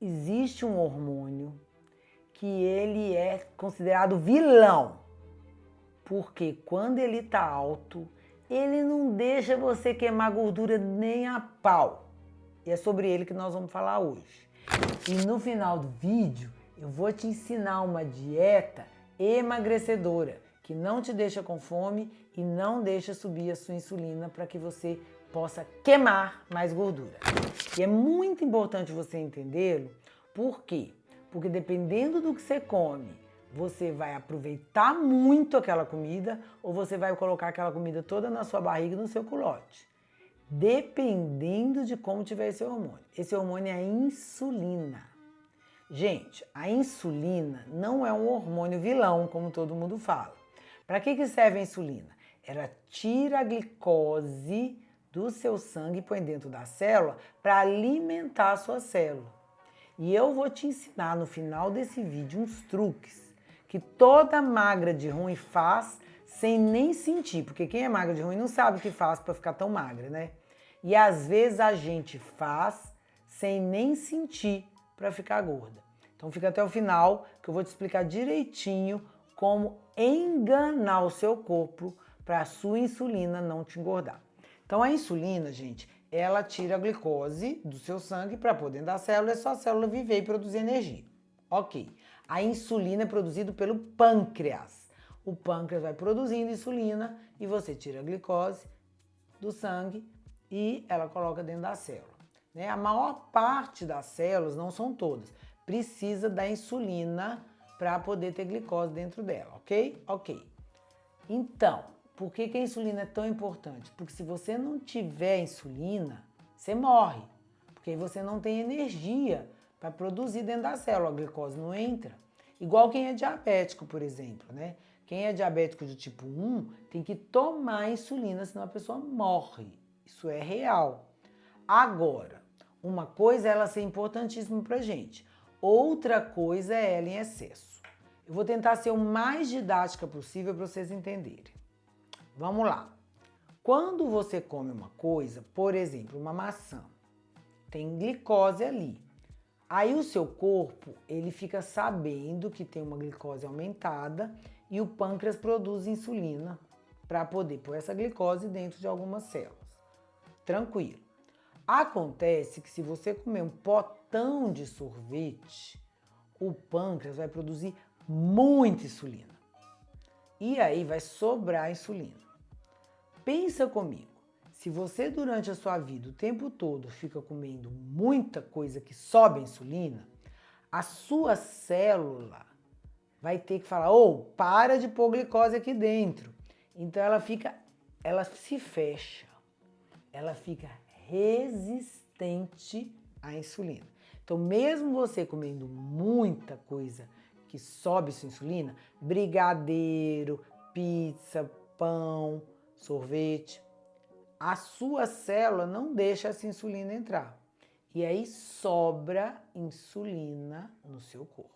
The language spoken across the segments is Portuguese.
existe um hormônio que ele é considerado vilão, porque quando ele está alto, ele não deixa você queimar gordura nem a pau. E é sobre ele que nós vamos falar hoje. E no final do vídeo, eu vou te ensinar uma dieta emagrecedora, que não te deixa com fome e não deixa subir a sua insulina para que você possa queimar mais gordura. E é muito importante você entendê-lo. Por quê? Porque dependendo do que você come, você vai aproveitar muito aquela comida ou você vai colocar aquela comida toda na sua barriga e no seu culote. Dependendo de como tiver esse hormônio. Esse hormônio é a insulina. Gente, a insulina não é um hormônio vilão, como todo mundo fala. Para que serve a insulina? Ela tira a glicose do seu sangue e põe dentro da célula para alimentar a sua célula. E eu vou te ensinar no final desse vídeo uns truques que toda magra de ruim faz sem nem sentir, porque quem é magra de ruim não sabe o que faz para ficar tão magra, né? E às vezes a gente faz sem nem sentir para ficar gorda. Então fica até o final que eu vou te explicar direitinho como enganar o seu corpo para a sua insulina não te engordar. Então a insulina, gente, ela tira a glicose do seu sangue para pôr dentro da célula e sua célula viver e produzir energia. Ok. A insulina é produzida pelo pâncreas. O pâncreas vai produzindo insulina e você tira a glicose do sangue e ela coloca dentro da célula. Né? A maior parte das células, não são todas, precisa da insulina para poder ter glicose dentro dela, ok? Ok. Então, por que a insulina é tão importante? Porque se você não tiver insulina, você morre. Porque aí você não tem energia para produzir dentro da célula, a glicose não entra. Igual quem é diabético, por exemplo, né? Quem é diabético de tipo 1 tem que tomar insulina, senão a pessoa morre. Isso é real. Agora, uma coisa é ela ser importantíssima pra gente. Outra coisa é ela em excesso. Eu vou tentar ser o mais didática possível para vocês entenderem. Vamos lá. Quando você come uma coisa, por exemplo, uma maçã, tem glicose ali. Aí o seu corpo, ele fica sabendo que tem uma glicose aumentada e o pâncreas produz insulina para poder pôr essa glicose dentro de algumas células. Tranquilo. Acontece que se você comer um potão de sorvete, o pâncreas vai produzir muita insulina. E aí vai sobrar insulina. Pensa comigo. Se você durante a sua vida o tempo todo fica comendo muita coisa que sobe a insulina, a sua célula vai ter que falar, para de pôr glicose aqui dentro. Então ela se fecha, ela fica resistente à insulina. Então mesmo você comendo muita coisa que sobe sua insulina, brigadeiro, pizza, pão, sorvete, a sua célula não deixa essa insulina entrar. E aí sobra insulina no seu corpo.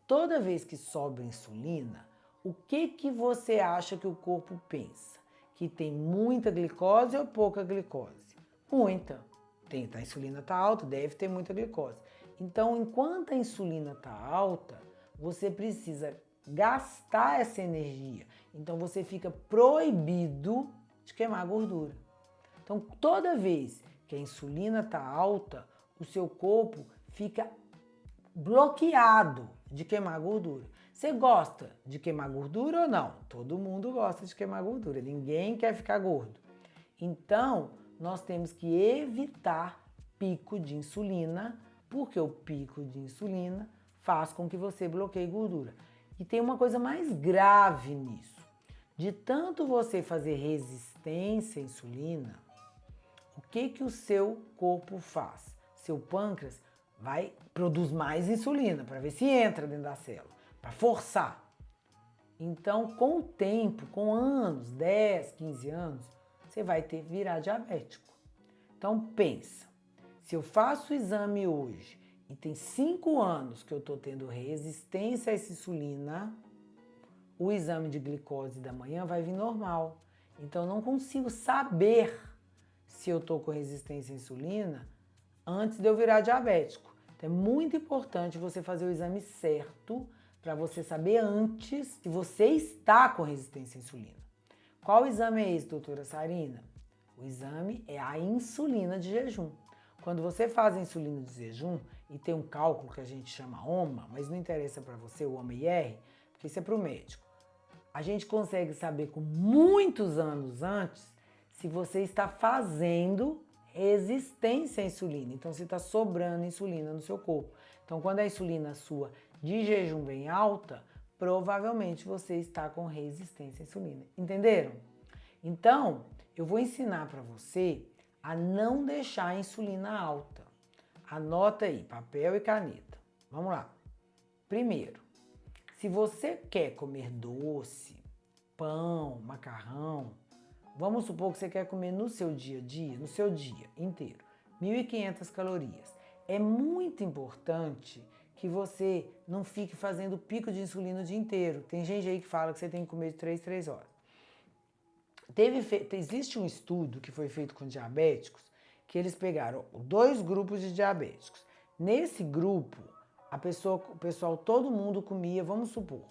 Toda vez que sobra insulina, o que você acha que o corpo pensa? Que tem muita glicose ou pouca glicose? Muita. A insulina está alta, deve ter muita glicose. Então, enquanto a insulina está alta, você precisa gastar essa energia. Então, você fica proibido de queimar gordura. Então, toda vez que a insulina está alta, o seu corpo fica bloqueado de queimar gordura. Você gosta de queimar gordura ou não? Todo mundo gosta de queimar gordura, ninguém quer ficar gordo. Então, nós temos que evitar pico de insulina, porque o pico de insulina faz com que você bloqueie gordura. E tem uma coisa mais grave nisso. De tanto você fazer resistência à insulina, o que o seu corpo faz? Seu pâncreas produz mais insulina para ver se entra dentro da célula, para forçar. Então, com o tempo, com anos, 10, 15 anos, você vai virar diabético. Então, pensa, se eu faço o exame hoje e tem 5 anos que eu estou tendo resistência a essa insulina, o exame de glicose da manhã vai vir normal. Então, eu não consigo saber se eu estou com resistência à insulina antes de eu virar diabético. Então é muito importante você fazer o exame certo para você saber antes se você está com resistência à insulina. Qual exame é esse, doutora Sarina? O exame é a insulina de jejum. Quando você faz a insulina de jejum e tem um cálculo que a gente chama OMA, mas não interessa para você o OMA-IR, porque isso é para o médico. A gente consegue saber com muitos anos antes se você está fazendo resistência à insulina. Então, se está sobrando insulina no seu corpo. Então, quando a insulina sua de jejum vem alta, provavelmente você está com resistência à insulina. Entenderam? Então, eu vou ensinar para você a não deixar a insulina alta. Anota aí, papel e caneta. Vamos lá. Primeiro, se você quer comer doce, pão, macarrão, vamos supor que você quer comer no seu dia a dia, no seu dia inteiro, 1.500 calorias. É muito importante que você não fique fazendo pico de insulina o dia inteiro. Tem gente aí que fala que você tem que comer de 3 horas. Existe um estudo que foi feito com diabéticos, que eles pegaram 2 grupos de diabéticos. Nesse grupo, o pessoal, todo mundo comia, vamos supor,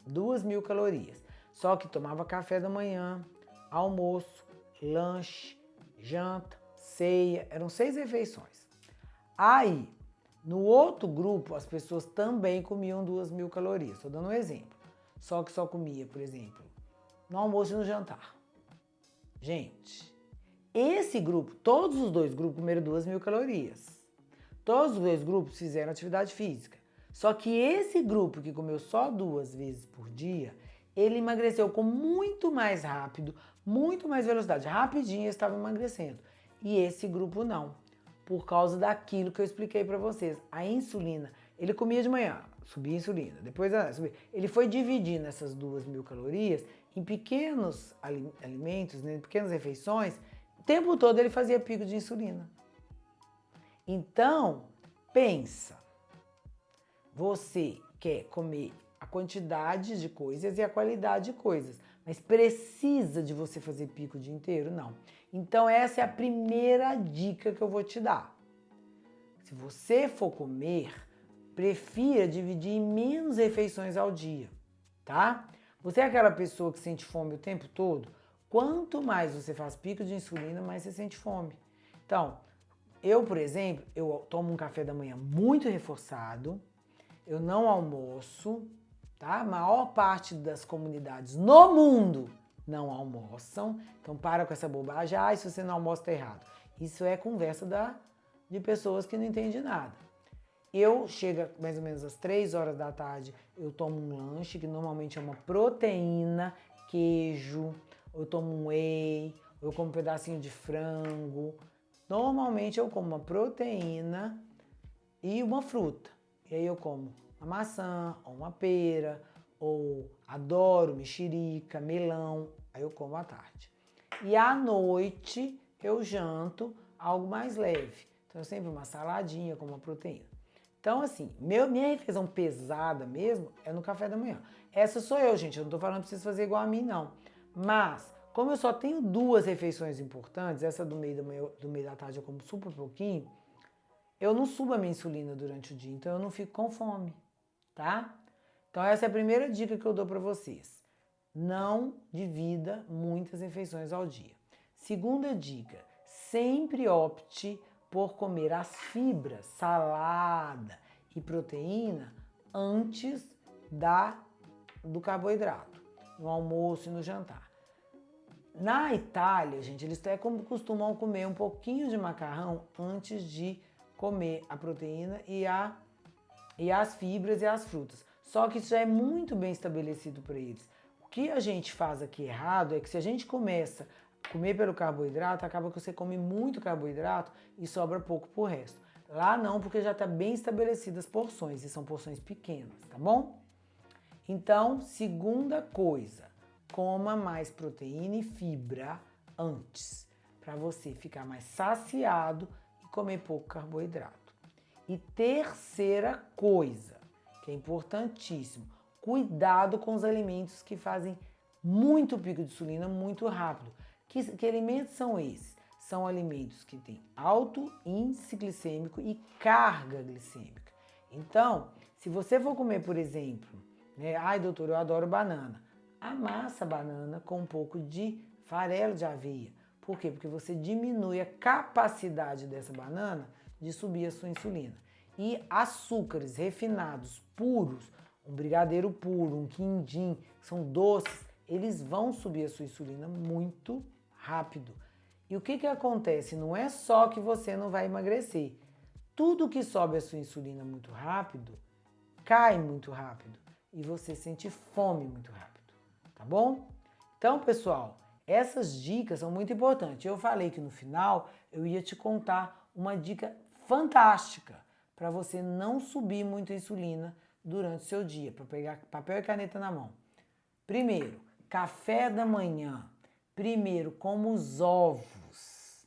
2.000 calorias. Só que tomava café da manhã, almoço, lanche, janta, ceia, eram 6 refeições. Aí, no outro grupo, as pessoas também comiam 2.000 calorias. Estou dando um exemplo. Só que só comia, por exemplo, no almoço e no jantar. Gente, esse grupo, todos os 2 grupos comeram 2.000 calorias. Todos os 2 grupos fizeram atividade física. Só que esse grupo que comeu só 2 vezes por dia, ele emagreceu com muito mais rápido, muito mais velocidade. Rapidinho eles estavam emagrecendo. E esse grupo não. Por causa daquilo que eu expliquei para vocês. A insulina, ele comia de manhã, subia a insulina. Depois subia. Ele foi dividindo essas 2.000 calorias em pequenos alimentos, né, em pequenas refeições. O tempo todo ele fazia pico de insulina. Então, pensa, você quer comer a quantidade de coisas e a qualidade de coisas, mas precisa de você fazer pico o dia inteiro? Não. Então, essa é a primeira dica que eu vou te dar. Se você for comer, prefira dividir em menos refeições ao dia, tá? Você é aquela pessoa que sente fome o tempo todo? Quanto mais você faz pico de insulina, mais você sente fome. Então, eu, por exemplo, eu tomo um café da manhã muito reforçado, eu não almoço, tá? A maior parte das comunidades no mundo não almoçam, então para com essa bobagem, se você não almoça tá errado. Isso é conversa de pessoas que não entendem nada. Eu chego mais ou menos às 3 horas da tarde, eu tomo um lanche, que normalmente é uma proteína, queijo, eu tomo um whey, eu como um pedacinho de frango. Normalmente eu como uma proteína e uma fruta. E aí eu como uma maçã, ou uma pera, ou adoro mexerica, melão, aí eu como à tarde. E à noite eu janto algo mais leve. Então sempre uma saladinha com uma proteína. Então assim, minha refeição pesada mesmo é no café da manhã. Essa sou eu, gente, eu não tô falando pra vocês fazerem igual a mim, não. Mas, como eu só tenho 2 refeições importantes, essa do meio da tarde eu como super pouquinho, eu não subo a minha insulina durante o dia, então eu não fico com fome, tá? Então essa é a primeira dica que eu dou para vocês. Não divida muitas refeições ao dia. Segunda dica, sempre opte por comer as fibras, salada e proteína antes do carboidrato, no almoço e no jantar. Na Itália, gente, eles até costumam comer um pouquinho de macarrão antes de comer a proteína e as fibras e as frutas. Só que isso já é muito bem estabelecido para eles. O que a gente faz aqui errado é que se a gente começa a comer pelo carboidrato, acaba que você come muito carboidrato e sobra pouco pro resto. Lá não, porque já está bem estabelecidas as porções, e são porções pequenas, tá bom? Então, segunda coisa, coma mais proteína e fibra antes, para você ficar mais saciado e comer pouco carboidrato. E terceira coisa, que é importantíssimo, cuidado com os alimentos que fazem muito pico de insulina muito rápido. Que alimentos são esses? são alimentos que têm alto índice glicêmico e carga glicêmica. Então, se você for comer, por exemplo, né? Ai, doutor, eu adoro banana. Amassa a banana com um pouco de farelo de aveia. Por quê? Porque você diminui a capacidade dessa banana de subir a sua insulina. E açúcares refinados, puros, um brigadeiro puro, um quindim, que são doces, eles vão subir a sua insulina muito rápido. E o que acontece? Não é só que você não vai emagrecer. Tudo que sobe a sua insulina muito rápido, cai muito rápido. E você sente fome muito rápido, tá bom? Então, pessoal, essas dicas são muito importantes. Eu falei que no final eu ia te contar uma dica fantástica para você não subir muito a insulina durante o seu dia, para pegar papel e caneta na mão. Primeiro, café da manhã. Primeiro, como os ovos.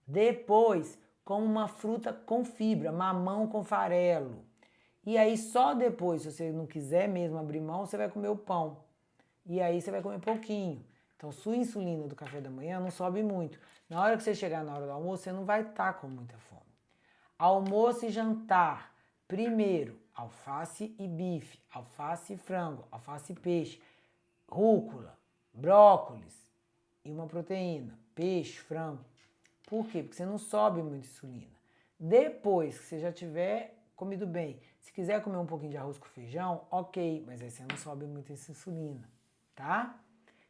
Depois, como uma fruta com fibra, mamão com farelo. E aí só depois, se você não quiser mesmo abrir mão, você vai comer o pão. E aí você vai comer pouquinho. Então, sua insulina do café da manhã não sobe muito. Na hora que você chegar na hora do almoço, você não vai estar com muita fome. Almoço e jantar. Primeiro, alface e bife, alface e frango, alface e peixe, rúcula, brócolis e uma proteína, peixe, frango. Por quê? Porque você não sobe muito insulina. Depois que você já tiver comido bem, se quiser comer um pouquinho de arroz com feijão, ok, mas aí você não sobe muito essa insulina, tá?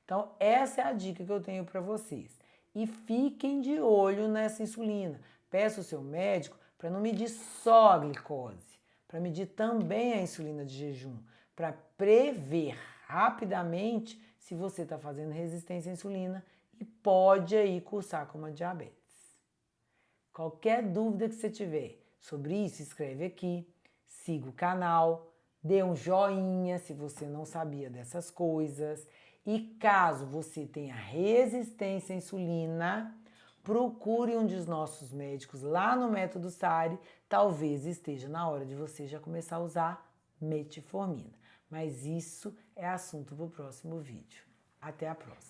Então, essa é a dica que eu tenho para vocês. E fiquem de olho nessa insulina. Peça ao seu médico para não medir só a glicose, para medir também a insulina de jejum, para prever rapidamente se você está fazendo resistência à insulina e pode aí cursar com uma diabetes. Qualquer dúvida que você tiver sobre isso, escreve aqui, siga o canal, dê um joinha se você não sabia dessas coisas. E caso você tenha resistência à insulina, procure um dos nossos médicos lá no Método Sari. Talvez esteja na hora de você já começar a usar metformina. Mas isso é assunto para o próximo vídeo. Até a próxima!